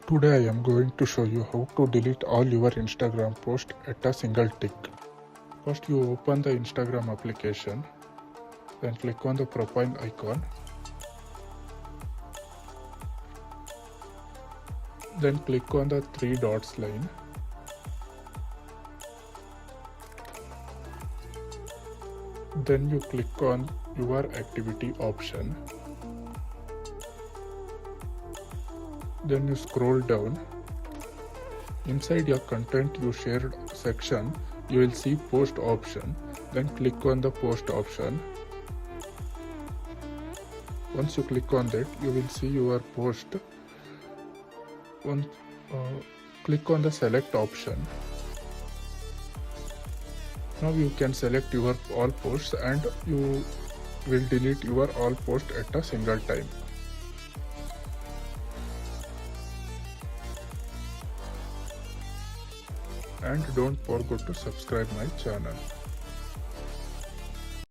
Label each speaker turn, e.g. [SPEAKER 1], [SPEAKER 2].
[SPEAKER 1] Today I am going to show you how to delete all your Instagram posts at a single tick. First you open the Instagram application, then click on the profile icon, then click on the three dots line, then you click on your activity option, then you scroll down. Inside your content you shared section, you will see post option, then click on the post option. Once you click on that, you will see your post. Click on the select option. Now you can select your all posts and you will delete your all posts at a single time. And don't forget to subscribe my channel.